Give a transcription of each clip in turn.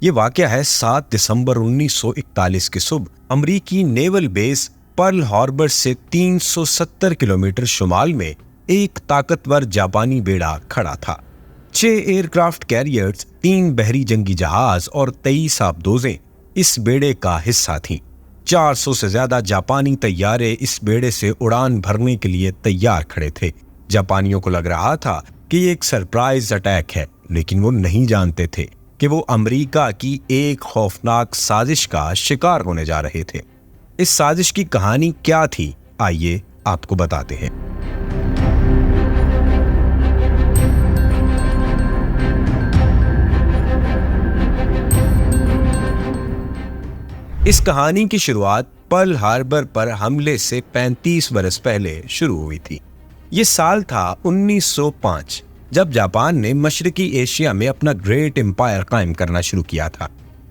ये वाकया है 7 दिसंबर 1941 की सुबह। अमेरिकी नेवल बेस पर्ल हार्बर से 370 किलोमीटर शुमाल में एक ताकतवर जापानी बेड़ा खड़ा था। 6 एयरक्राफ्ट कैरियर्स, 3 बहरी जंगी जहाज और 23 आबदोजें इस बेड़े का हिस्सा थीं। 400 से ज्यादा जापानी तैयारे इस बेड़े से उड़ान भरने के लिए तैयार खड़े थे। जापानियों को लग रहा था कि ये एक सरप्राइज अटैक है, लेकिन वो नहीं जानते थे कि वो अमेरिका की एक खौफनाक साजिश का शिकार होने जा रहे थे। इस साजिश की कहानी क्या थी, आइए आपको बताते हैं। इस कहानी की शुरुआत पर्ल हार्बर पर हमले से 35 बरस पहले शुरू हुई थी। ये साल था 1905, जब जापान ने मशरकी एशिया में अपना ग्रेट एम्पायर कायम करना शुरू किया था।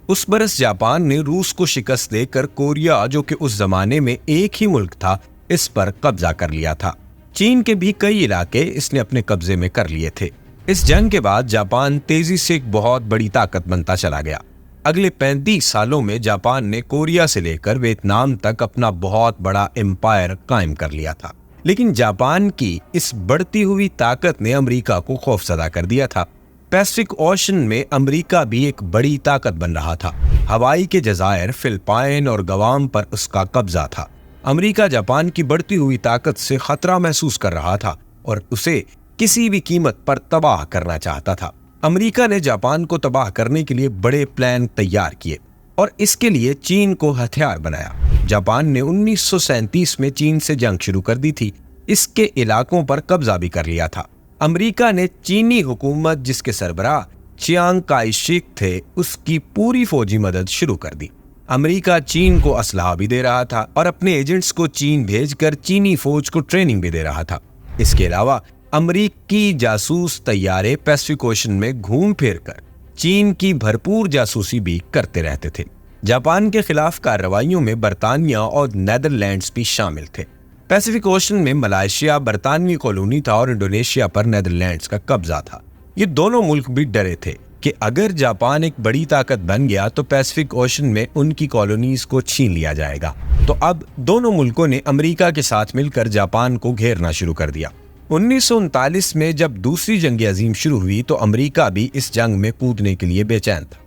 उस बरस जापान ने रूस को शिकस्त देकर कोरिया, जो कि उस जमाने में एक ही मुल्क था, इस पर कब्जा कर लिया था। चीन के भी कई इलाके इसने अपने कब्जे में कर लिए थे। इस जंग के बाद जापान तेजी से एक बहुत बड़ी ताकत बनता चला गया। अगले 35 सालों में जापान ने कोरिया से लेकर वियतनाम तक अपना बहुत बड़ा एम्पायर कायम कर लिया था। लेकिन जापान की इस बढ़ती हुई ताकत ने अमेरिका को खौफजदा कर दिया था। पैसिफिक ओशन में अमेरिका भी एक बड़ी ताकत बन रहा था। हवाई के जजायर, फिलिपाइन और गवाम पर उसका कब्जा था। अमेरिका जापान की बढ़ती हुई ताकत से खतरा महसूस कर रहा था और उसे किसी भी कीमत पर तबाह करना चाहता था। अमेरिका ने जापान को तबाह करने के लिए बड़े प्लान तैयार किए और इसके लिए चीन को हथियार बनाया। जापान ने 1937 में चीन से जंग शुरू कर दी थी। इसके इलाकों पर कब्जा भी कर लिया था। अमेरिका ने चीनी हुकूमत, जिसके सरबराह चियांग काई शेक थे, उसकी पूरी फौजी मदद शुरू कर दी। अमेरिका चीन को असलहा भी दे रहा था और अपने एजेंट्स को चीन भेजकर चीनी फौज को ट्रेनिंग भी दे रहा था। इसके अलावा अमेरिकी जासूस तैयारे पैसिफिक ओशन में घूम फिर कर चीन की भरपूर जासूसी भी करते रहते थे। जापान के खिलाफ कार्रवाइयों में बरतानिया और नेदरलैंड्स भी शामिल थे। पैसिफिक ओशन में मलेशिया बरतानवी कॉलोनी था और इंडोनेशिया पर नेदरलैंड्स का कब्जा था। ये दोनों मुल्क भी डरे थे कि अगर जापान एक बड़ी ताकत बन गया तो पैसिफिक ओशन में उनकी कॉलोनीज को छीन लिया जाएगा। तो अब दोनों मुल्कों ने अमेरिका के साथ मिलकर जापान को घेरना शुरू कर दिया। 1939 में जब दूसरी जंग अजीम शुरू हुई तो अमेरिका भी इस जंग में कूदने के लिए बेचैन था।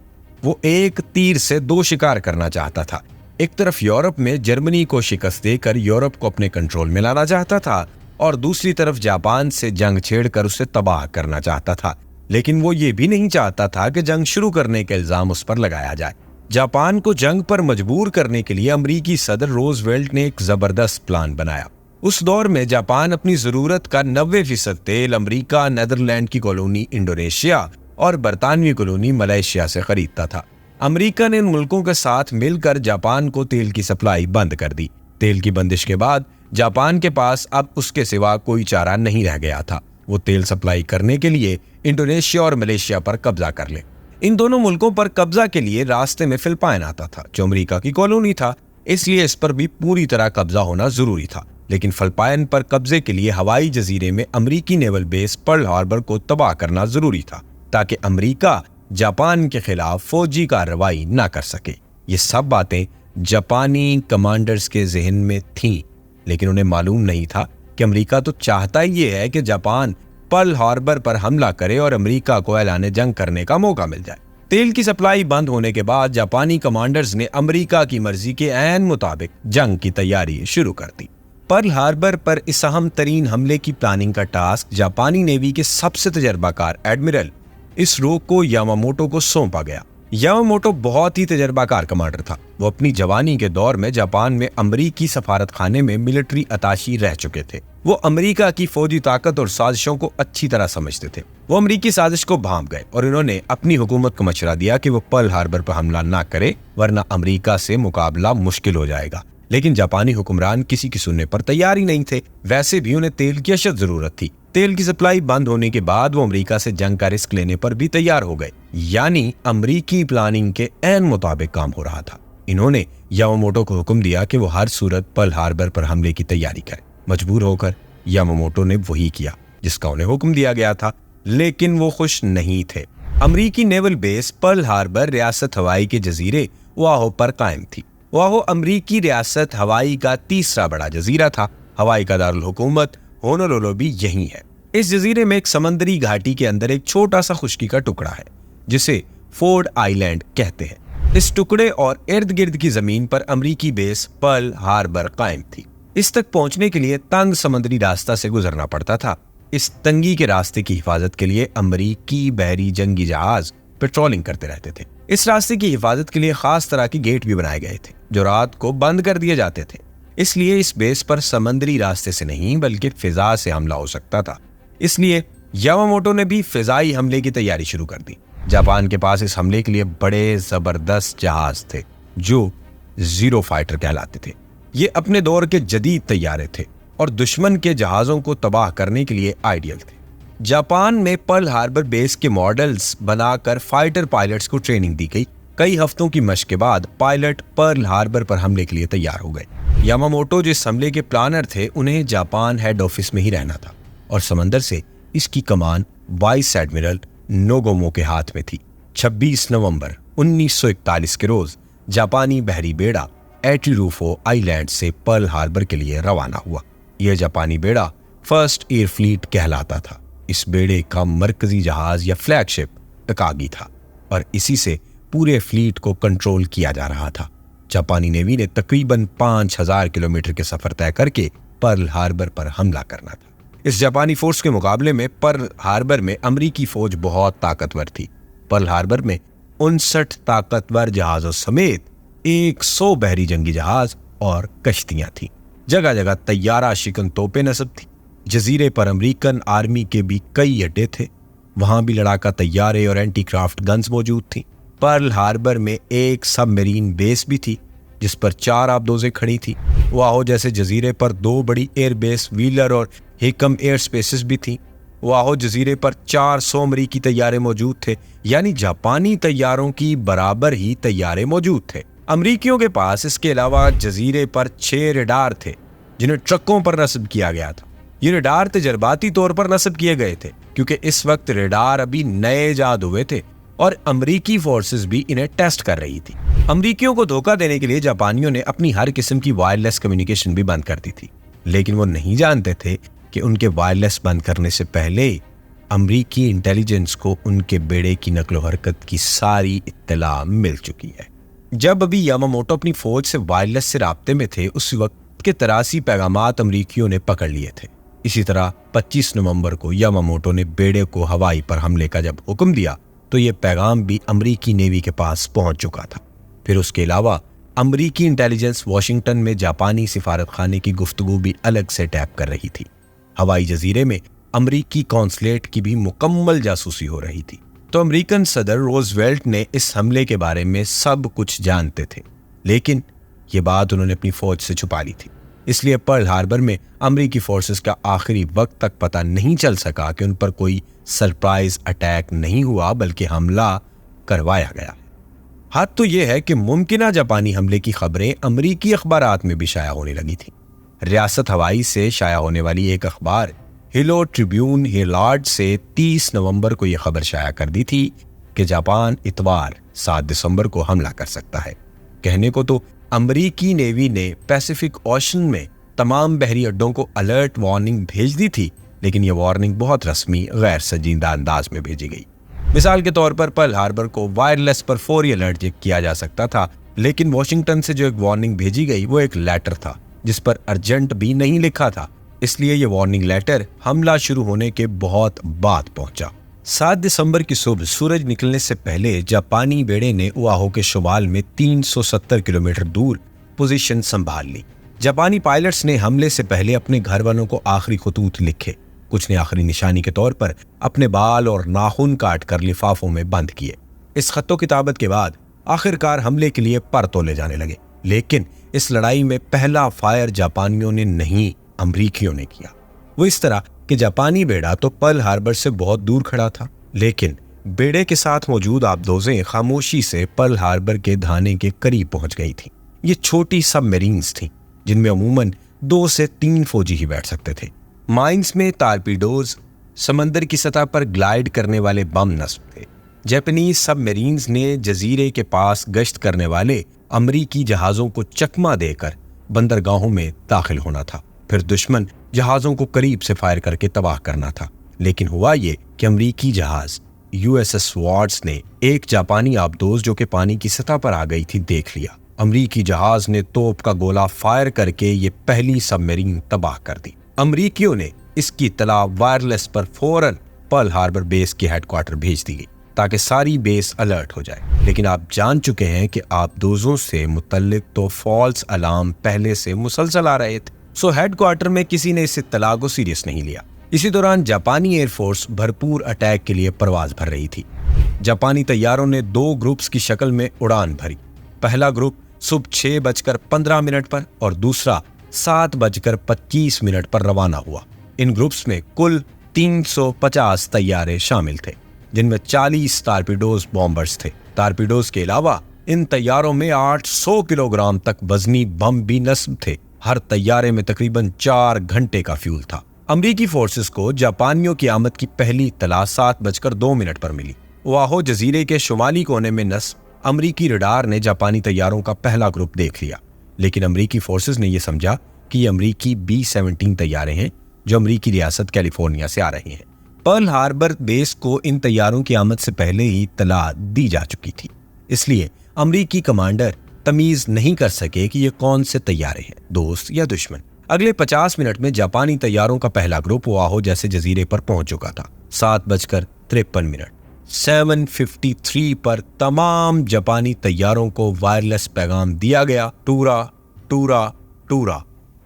वो एक तीर से 2 शिकार करना चाहता था। एक तरफ यूरोप में जर्मनी को शिकस्त देकर यूरोप को अपने कंट्रोल में लाना चाहता था और दूसरी तरफ जापान से जंग छेड़कर उसे तबाह करना चाहता था। लेकिन वो ये भी नहीं चाहता था कि जंग शुरू करने का इल्जाम उस पर लगाया जाए। जापान को जंग पर मजबूर करने के लिए अमेरिकी सदर रोजवेल्ट ने एक जबरदस्त प्लान बनाया। उस दौर में जापान अपनी जरूरत का 90% तेल अमेरिका, नेदरलैंड की कॉलोनी इंडोनेशिया और बरतानवी कॉलोनी मलेशिया से खरीदता था। अमेरिका ने इन मुल्कों के साथ मिलकर जापान को तेल की सप्लाई बंद कर दी। तेल की बंदिश के बाद जापान के पास अब उसके सिवा कोई चारा नहीं रह गया था। वो तेल सप्लाई करने के लिए इंडोनेशिया और मलेशिया पर कब्जा कर ले। इन दोनों मुल्कों पर कब्जा के लिए रास्ते में फिलिपाइन आता था, जो अमेरिका की कॉलोनी था, इसलिए इस पर भी पूरी तरह कब्जा होना जरूरी था। लेकिन फिलिपाइन पर कब्जे के लिए हवाई जजीरे में अमेरिकी नेवल बेस पर्ल हार्बर को तबाह करना जरूरी था, ताकि अमेरिका जापान के खिलाफ फौजी कार्रवाई ना कर सके। ये सब बातें जापानी कमांडर्स के जहन में थीं, लेकिन उन्हें मालूम नहीं था कि अमेरिका तो चाहता ही ये है कि जापान पर्ल हार्बर पर हमला करे और अमेरिका को ऐलान जंग करने का मौका मिल जाए। तेल की सप्लाई बंद होने के बाद जापानी कमांडर्स ने अमेरिका की मर्जी के ऐन मुताबिक जंग की तैयारी शुरू कर दी। पर्ल हार्बर पर इस अहम तरीन हमले की प्लानिंग का टास्क जापानी नेवी के सबसे तजर्बाकार एडमिरल इसरो यामामोटो को सौंपा गया। यामामोटो बहुत ही तजर्बाकार कमांडर था। वो अपनी जवानी के दौर में जापान में अमेरिकी सफारत खाने में मिलिट्री अताशी रह चुके थे। वो अमेरिका की फौजी ताकत और साजिशों को अच्छी तरह समझते थे। वो अमेरिकी साजिश को भांप गए और इन्होंने अपनी हुकूमत को मशवरा दिया कि वो पर्ल हार्बर पर हमला ना करे, वरना अमेरिका से मुकाबला मुश्किल हो जाएगा। लेकिन जापानी हुक्मरान किसी की सुनने पर तैयार ही नहीं थे। वैसे भी उन्हें तेल की अशद जरूरत थी। तेल की सप्लाई बंद होने के बाद वो अमेरिका से जंग का रिस्क लेने पर भी तैयार हो गए। यानी अमेरिकी प्लानिंग के ऐन मुताबिक काम हो रहा था। इन्होंने यामामोटो को हुक्म दिया कि वो हर सूरत पर्ल हार्बर पर हमले की तैयारी करे। मजबूर होकर यामामोटो ने वही किया जिसका उन्हें हुक्म दिया गया था, लेकिन वो खुश नहीं थे। अमरीकी नेवल बेस पर्ल हार्बर रियासत हवाई के जजीरे ओआहो पर कायम थी। ओआहो अमरीकी रियासत हवाई का तीसरा बड़ा जजीरा था। हवाई का दारुल हुकूमत होनोलुलु भी यही है। इस जजीरे में एक समंदरी घाटी के अंदर एक छोटा सा खुश्की का टुकड़ा है जिसे फोर्ड आइलैंड कहते हैं। इस टुकड़े और इर्द गिर्द की जमीन पर अमरीकी बेस पर्ल हार्बर कायम थी। इस तक पहुंचने के लिए तंग समुद्री रास्ता से गुजरना पड़ता था। इस तंगी के रास्ते की हिफाजत के लिए अमरीकी बहरी जंगी जहाज पेट्रोलिंग करते रहते थे। इस रास्ते की हिफाजत के लिए खास तरह के गेट भी बनाए गए थे जो रात को बंद कर दिए जाते थे। इसलिए इस बेस पर समंदरी रास्ते से नहीं बल्कि फिजा से हमला हो सकता था। इसलिए यामामोटो ने भी फिजाई हमले की तैयारी शुरू कर दी। जापान के पास इस हमले के लिए बड़े जबरदस्त जहाज थे जो जीरो फाइटर कहलाते थे। ये अपने दौर के जदीद तैयारे थे और दुश्मन के जहाजों को तबाह करने के लिए आइडियल थे। जापान में पर्ल हार्बर बेस के मॉडल्स बनाकर फाइटर पायलट्स को ट्रेनिंग दी गई। कई हफ्तों की मशक के बाद पायलट पर्ल हार्बर पर हमले के लिए तैयार हो गए। यामामोटो जिस हमले के प्लानर थे उन्हें जापान हेड ऑफिस में ही रहना था और समंदर से इसकी कमान वाइस एडमिरल नोगोमो के हाथ में थी। 26 नवंबर 1941 के रोज जापानी बहरी बेड़ा एटिरूफो आइलैंड से पर्ल हार्बर के लिए रवाना हुआ। यह जापानी बेड़ा फर्स्ट एयर फ्लीट कहलाता था। इस बेड़े का मरकजी जहाज या फ्लैगशिप तकागी था और इसी से पूरे फ्लीट को कंट्रोल किया जा रहा था। जापानी नेवी ने तकरीबन 5000 किलोमीटर के सफर तय करके पर्ल हार्बर पर हमला करना था। इस जापानी फोर्स के मुकाबले में पर्ल हार्बर में अमरीकी फौज बहुत ताकतवर थी। पर्ल हार्बर में 59 ताकतवर जहाजों समेत 100 बहरी जंगी जहाज और कश्तियां थीं। जगह जगह तैयारा शिकन तोपें नस्ब थी। जजीरे पर अमेरिकन आर्मी के भी कई अड्डे थे। वहां भी लड़ाका तैयारे और एंटी क्राफ्ट गन्स मौजूद थी। पर्ल हार्बर में एक सबमरीन बेस भी थी जिस पर 4 आबदोजें खड़ी थी। ओआहो जैसे जजीरे पर 2 बड़ी एयर बेस व्हीलर और हिकम एयर स्पेसेस भी थी। ओआहो जजीरे पर 400 अमरीकी तैयारे मौजूद थे, यानी जापानी तैयारों की बराबर ही तैयारे मौजूद थे। अमरीकियों के पास इसके अलावा जजीरे पर 6 रडार थे जिन्हें ट्रकों पर नस्ब किया गया था। ये रडार तजर्बाती तौर पर नस्ब किए गए थे क्योंकि इस वक्त रडार अभी नए इजाद हुए थे और अमरीकी फोर्सेस भी इन्हें टेस्ट कर रही थी। अमरीकियों को धोखा देने के लिए जापानियों ने अपनी हर किस्म की वायरलेस कम्युनिकेशन भी बंद कर दी थी, लेकिन वो नहीं जानते थे कि उनके वायरलेस बंद करने से पहले अमरीकी इंटेलिजेंस को उनके बेड़े की नकलो हरकत की सारी इत्तला मिल चुकी है। जब अभी यामामोटो अपनी फौज से वायरलेस से राब्ते में थे उस वक्त के 83 पैगामात अमरीकियों ने पकड़ लिए थे। इसी तरह 25 नवंबर को यामामोटो ने बेड़े को हवाई पर हमले का जब हुक्म दिया तो ये पैगाम भी अमरीकी नेवी के पास पहुंच चुका था। फिर उसके अलावा अमरीकी इंटेलिजेंस वॉशिंगटन में जापानी सिफारत खाने की गुफ्तगू भी अलग से टैप कर रही थी। हवाई जजीरे में अमरीकी कॉन्सुलेट की भी मुकम्मल जासूसी हो रही थी। तो अमेरिकन सदर रोजवेल्ट ने इस हमले के बारे में सब कुछ जानते थे, लेकिन ये बात उन्होंने अपनी फौज से छुपा ली थी। इसलिए पर्ल हार्बर में अमरीकी फोर्सेस का आखिरी वक्त तक पता नहीं चल सका कि उन पर कोई सरप्राइज अटैक नहीं हुआ बल्कि हमला करवाया गया। हाथ तो यह है कि मुमकिना जापानी हमले की खबरें अमरीकी अखबारात में भी शाया होने लगी थी। रियासत हवाई से शाया होने वाली एक अखबार हिलो ट्रिब्यून हेराल्ड से 30 नवंबर को यह खबर शाया कर दी थी कि जापान इतवार 7 दिसंबर को हमला कर सकता है। कहने को तो अमरीकी नेवी ने पैसिफिक ओशन में तमाम बहरी अड्डों को अलर्ट वार्निंग भेज दी थी, लेकिन यह वार्निंग बहुत रस्मी गैर संजीदा अंदाज में भेजी गई। मिसाल के तौर पर पर्ल हार्बर को वायरलेस पर फौरी अलर्ट किया जा सकता था, लेकिन वॉशिंगटन से जो एक वार्निंग भेजी गई वो एक लेटर था जिस पर अर्जेंट भी नहीं लिखा था। इसलिए यह वार्निंग लेटर हमला शुरू होने के बहुत बाद पहुंचा। 7 दिसंबर की सुबह सूरज निकलने से पहले जापानी बेड़े ने ओआहो के शुमाल में 370 किलोमीटर दूर पोजीशन संभाल ली। जापानी पायलट्स ने हमले से पहले अपने घर वालों को आखिरी खतूत लिखे। कुछ ने आखिरी निशानी के तौर पर अपने बाल और नाखून काट कर लिफाफों में बंद किए। इस खत्तो किताबत के बाद आखिरकार हमले के लिए पर तोले जाने लगे, लेकिन इस लड़ाई में पहला फायर जापानियों ने नहीं अमरीकियों ने किया। वो इस तरह कि जापानी बेड़ा तो पर्ल हार्बर से बहुत दूर खड़ा था, लेकिन बेड़े के साथ मौजूद आबदोजें खामोशी से पर्ल हार्बर के धाने के करीब पहुंच गई थी। ये छोटी सबमरीन्स थी जिनमें अमूमन 2 से 3 फौजी ही बैठ सकते थे। माइंस में टारपीडोज, समंदर की सतह पर ग्लाइड करने वाले बम नस्ब थे। जापानीज सबमरीन्स ने जजीरे के पास गश्त करने वाले अमरीकी जहाजों को चकमा देकर बंदरगाहों में दाखिल होना था। फिर दुश्मन जहाजों को करीब से फायर करके तबाह करना था। लेकिन हुआ ये कि अमरीकी जहाज USS वार्ड्स ने एक जापानी आबदोज जो कि पानी की सतह पर आ गई थी देख लिया। अमरीकी जहाज ने तोप का गोला फायर करके ये पहली सबमरीन तबाह कर दी। अमरीकियों ने इसकी इत्तला वायरलेस पर फौरन पर्ल हार्बर बेस के हेडक्वार्टर भेज दी गई ताकि सारी बेस अलर्ट हो जाए। लेकिन आप जान चुके हैं कि आबदोजों से मुतल्लिक तो फॉल्स अलार्म पहले से मुसलसल आ रहे थे। सो हेडक्वार्टर में किसी ने इस इत्तला को सीरियस नहीं लिया। इसी दौरान जापानी एयरफोर्स भरपूर अटैक के लिए परवाज भर रही थी। जापानी तैयारों ने 2 ग्रुप्स की शक्ल में उड़ान भरी। पहला ग्रुप सुबह 6:15 पर और दूसरा 7:25 पर रवाना हुआ। इन ग्रुप्स में कुल 350 तैयारे शामिल थे, जिनमें 40 टारपीडोज बॉम्बर्स थे। टारपीडोज के अलावा इन तैयारों में 800 किलोग्राम तक वजनी बम भी नस्ब थे। हर तैयारे में तकरीबन 4 घंटे का फ्यूल था। अमरीकी फोर्सेस को जापानियों की आमद की पहली इत्तला 7:02 पर मिली। ओआहू जजीरे के शुमाली कोने में नस्ब अमरीकी रडार ने जापानी तैयारों का पहला ग्रुप देख लिया। लेकिन अमरीकी फोर्सेस ने यह समझा कि ये अमरीकी B-17 तैयारे हैं जो अमरीकी रियासत कैलिफोर्निया से आ रहे हैं। पर्ल हार्बर बेस को इन तैयारों की आमद से पहले ही इत्तला दी जा चुकी थी, इसलिए अमरीकी कमांडर तमीज नहीं कर सके कि ये कौन से तैयारे हैं, दोस्त या दुश्मन। अगले 50 मिनट में जापानी तैयारों का पहला ग्रुप ओआहू जैसे जजीरे पर पहुंच चुका था। 7:53 7:53 पर तमाम जापानी तैयारों को वायरलेस पैगाम दिया गया। टूरा टूरा टूरा,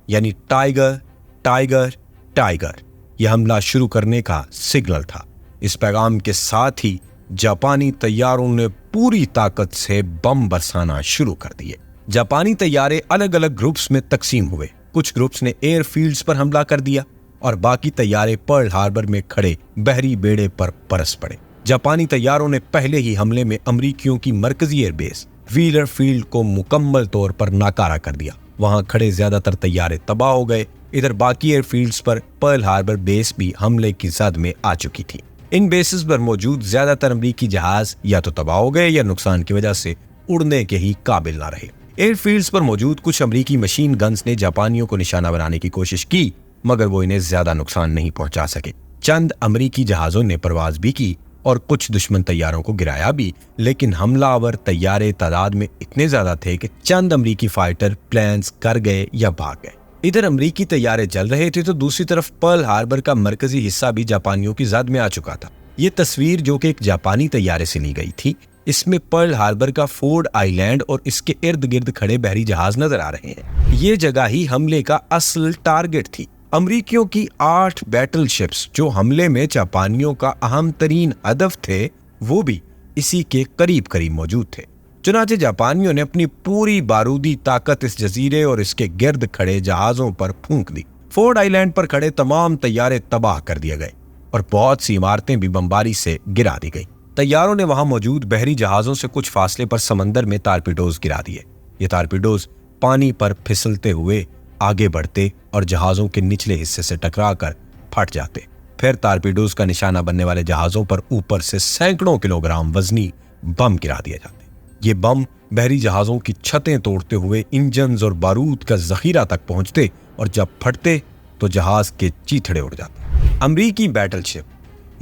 यानी टाइगर टाइगर टाइगर। यह हमला शुरू करने का सिग्नल था। इस पैगाम के साथ ही जापानी तैयारों ने पूरी ताकत से बम बरसाना शुरू कर दिए। जापानी तैयारे अलग अलग ग्रुप्स में तकसीम हुए। कुछ ग्रुप्स ने एयरफील्ड्स पर हमला कर दिया और बाकी तैयारे पर्ल हार्बर में खड़े बहरी बेड़े पर बरस पड़े। जापानी तैयारों ने पहले ही हमले में अमरीकियों की मरकजी एयरबेस व्हीलर फील्ड को मुकम्मल तौर पर नाकारा कर दिया। वहां खड़े ज्यादातर तैयारे तबाह हो गए। इधर बाकी एयरफील्ड्स पर पर्ल हार्बर बेस भी हमले की जद में आ चुकी थी। इन बेसिस पर मौजूद ज्यादातर अमरीकी जहाज या तो तबाह हो गए या नुकसान की वजह से उड़ने के ही काबिल ना रहे। एयरफील्ड्स पर मौजूद कुछ अमरीकी मशीन गन्स ने जापानियों को निशाना बनाने की कोशिश की, मगर वो इन्हें ज्यादा नुकसान नहीं पहुंचा सके। चंद अमरीकी जहाजों ने परवाज भी की और कुछ दुश्मन तैयारों को गिराया भी, लेकिन हमलावर तैयारे तादाद में इतने ज्यादा थे कि चंद अमरीकी फाइटर प्लेन्स कर गए या भाग गए। इधर अमरीकी तैयारे जल रहे थे तो दूसरी तरफ पर्ल हार्बर का मरकजी हिस्सा भी जापानियों की जद में आ चुका था। ये तस्वीर जो कि एक जापानी तैयारे से ली गई थी, इसमें पर्ल हार्बर का फोर्ड आइलैंड और इसके इर्द गिर्द खड़े बहरी जहाज नजर आ रहे हैं। ये जगह ही हमले का असल टारगेट थी। अमरीकियों की 8 बैटल शिप्स जो हमले में जापानियों का अहम तरीन हदफ थे, वो भी इसी के करीब करीब मौजूद थे। चुनाचे जापानियों ने अपनी पूरी बारूदी ताकत इस जजीरे और इसके गिर्द खड़े जहाजों पर फूंक दी। फोर्ड आइलैंड पर खड़े तमाम तैयारे तबाह कर दिए गए और बहुत सी इमारतें भी बमबारी से गिरा दी गई। तैयारों ने वहां मौजूद बहरी जहाजों से कुछ फासले पर समंदर में टारपीडोज गिरा दिए। ये टारपीडोज पानी पर फिसलते हुए आगे बढ़ते और जहाजों के निचले हिस्से से टकराकर फट जाते। फिर टारपीडोज का निशाना बनने वाले जहाजों पर ऊपर से सैकड़ों किलोग्राम वजनी बम गिरा दिए जाते। ये बम बहरी जहाजों की छतें तोड़ते हुए इंजन और बारूद का जखीरा तक पहुंचते और जब फटते तो जहाज के चीथड़े उड़ जाते। अमरीकी बैटलशिप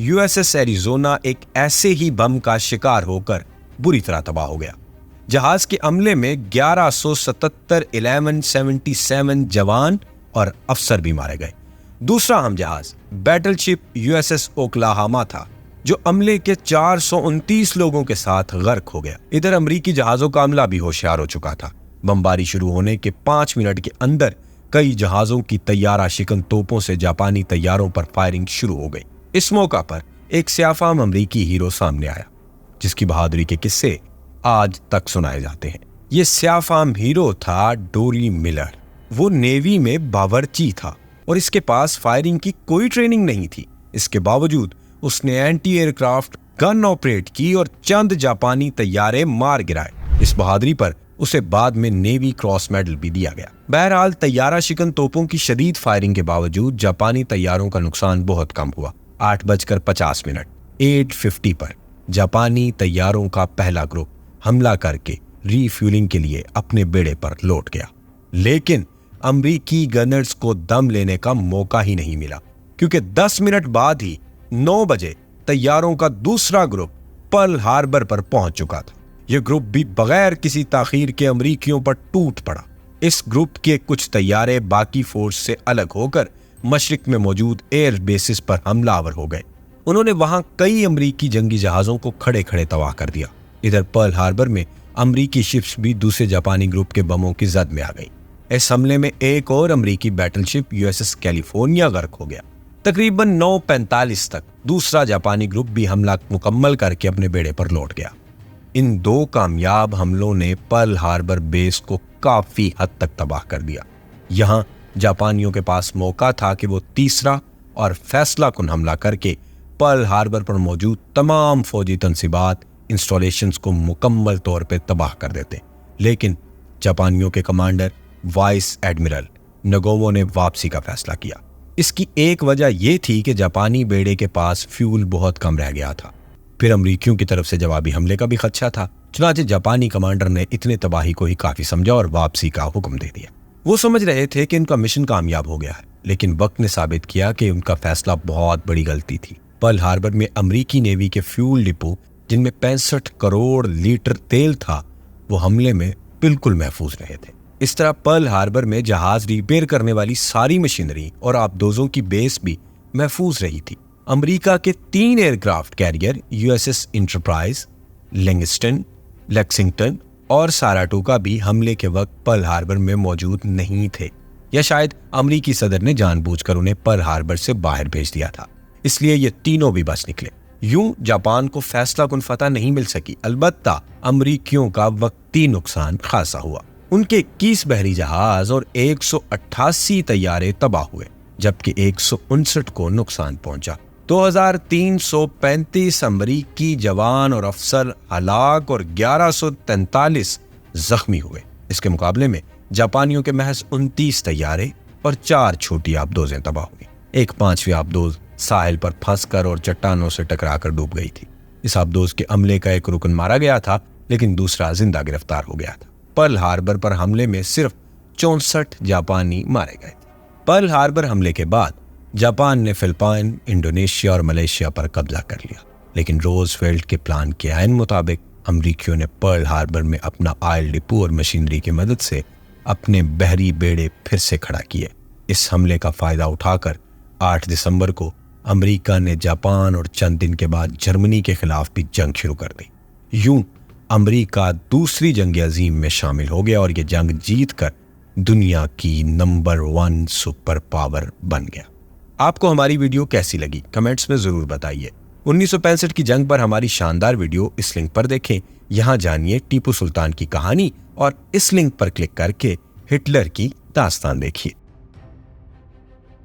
USS एरिजोना एक ऐसे ही बम का शिकार होकर बुरी तरह तबाह हो गया। जहाज के हमले में 1177 1177 जवान और अफसर भी मारे गए। दूसरा हम जहाज बैटलशिप USS ओक्लाहामा था जो हमले के 429 लोगों के साथ गर्क हो गया। इधर अमरीकी जहाजों का हमला भी होशियार हो चुका था। बमबारी शुरू होने के 5 मिनट के अंदर कई जहाजों की तैयारा शिकन तोपों से जापानी तैयारों पर फायरिंग शुरू हो गई। इस मौका पर एक सियाफाम अमरीकी हीरो सामने आया जिसकी बहादुरी के किस्से आज तक सुनाए जाते हैं। ये सियाफाम हीरो था डोरी मिलर। वो नेवी में बावर्ची था और इसके पास फायरिंग की कोई ट्रेनिंग नहीं थी। इसके बावजूद उसने एंटी एयरक्राफ्ट गन ऑपरेट की और चंद जापानी तैयारे मार गिराए। इस बहादुरी पर उसे बाद में नेवी क्रॉस मेडल भी दिया गया। बहरहाल तैयारा शिकन तोपों की शदीद फायरिंग के बावजूद जापानी तैयारों का नुकसान बहुत कम हुआ। 8:50 8:50 पर जापानी तैयारों का पहला ग्रुप हमला करके रीफ्यूलिंग के लिए अपने बेड़े पर लौट गया, लेकिन अमेरिकी गनर्स को दम लेने का मौका ही नहीं मिला, क्योंकि 10 मिनट बाद ही 9 बजे तैयारों का दूसरा ग्रुप पर्ल हार्बर पर पहुंच चुका था। यह ग्रुप भी बगैर किसी ताखीर के अमेरिकियों पर टूट पड़ा। इस ग्रुप के कुछ तैयारे बाकी फोर्स से अलग होकर मशरिक में मौजूद एयर बेसिस पर हमलावर हो गए। उन्होंने वहां कई अमेरिकी जंगी जहाजों को खड़े खड़े तबाह कर दिया। इधर पर्ल हार्बर में अमेरिकी शिप्स भी दूसरे जापानी ग्रुप के बमों की जद में आ गई। इस हमले में एक और अमेरिकी बैटलशिप यूएसएस कैलिफोर्निया गर्क हो गया। तकरीबन 9:45 तक दूसरा जापानी ग्रुप भी हमला मुकम्मल करके अपने बेड़े पर लौट गया। इन 2 कामयाब हमलों ने पर्ल हार्बर बेस को काफी हद तक तबाह कर दिया। यहां जापानियों के पास मौका था कि वो तीसरा और फैसलाकुन हमला करके पर्ल हार्बर पर मौजूद तमाम फौजी तंसीबात इंस्टॉलेशंस को मुकम्मल तौर पर तबाह कर देते, लेकिन जापानियों के कमांडर वाइस एडमिरल नगोमो ने वापसी का फैसला किया। इसकी एक वजह यह थी कि जापानी बेड़े के पास फ्यूल बहुत कम रह गया था, फिर अमरीकियों की तरफ से जवाबी हमले का भी खदशा था। चुनांचे जापानी कमांडर ने इतने तबाही को ही काफी समझा और वापसी का हुक्म दे दिया। वो समझ रहे थे कि उनका मिशन कामयाब हो गया है, लेकिन वक्त ने साबित किया कि उनका फैसला बहुत बड़ी गलती थी। पर्ल हार्बर में अमरीकी नेवी के फ्यूल डिपो, जिनमें 65 करोड़ लीटर तेल था, वो हमले में बिल्कुल महफूज रहे थे। इस तरह पर्ल हार्बर में जहाज रिपेयर करने वाली सारी मशीनरी और आबदोजों की बेस भी महफूज रही थी। अमेरिका के 3 एयरक्राफ्ट कैरियर यूएसएस इंटरप्राइज, लिंगस्टन, लेक्सिंगटन और साराटोगा भी हमले के वक्त पर्ल हार्बर में मौजूद नहीं थे, या शायद अमेरिकी सदर ने जानबूझकर उन्हें पर्ल हार्बर से बाहर भेज दिया था, इसलिए ये तीनों भी बच निकले। यूं जापान को फैसलाकुन फतह नहीं मिल सकी, अलबत्ता अमेरिकियों का वक्ती नुकसान खासा हुआ। उनके 21 बहरी जहाज और 188 तैयारे तबाह हुए, जबकि 159 को नुकसान पहुंचा। 2335 अमरीकी जवान और अफसर हलाक और 1143 जख्मी हुए। इसके मुकाबले में जापानियों के महज 29 तैयारे और 4 छोटी आबदोजें तबाह हुई। एक 5वीं आबदोज साहिल पर फंसकर और चट्टानों से टकराकर डूब गई थी। इस आबदोज के अमले का एक रुकन मारा गया था, लेकिन दूसरा जिंदा गिरफ्तार हो गया था। पर्ल हार्बर पर हमले में सिर्फ 64 जापानी मारे गए थे। पर्ल हार्बर हमले के बाद जापान ने फिलिपाइन, इंडोनेशिया और मलेशिया पर कब्जा कर लिया, लेकिन रोजवेल्ट के प्लान के ऐन मुताबिक अमरीकियों ने पर्ल हार्बर में अपना ऑयल डिपो और मशीनरी की मदद से अपने बहरी बेड़े फिर से खड़ा किए। इस हमले का फायदा उठाकर 8 दिसंबर को अमेरिका ने जापान और चंद दिन के बाद जर्मनी के खिलाफ भी जंग शुरू कर दी। यूं अमेरिका दूसरी जंग अजीम में शामिल हो गया और यह जंग जीतकर दुनिया की नंबर 1 सुपर पावर बन गया। आपको हमारी वीडियो कैसी लगी कमेंट्स में जरूर बताइए। 1965 की जंग पर हमारी शानदार वीडियो इस लिंक पर देखें। यहां जानिए टीपू सुल्तान की कहानी और इस लिंक पर क्लिक करके हिटलर की दास्तान देखिए।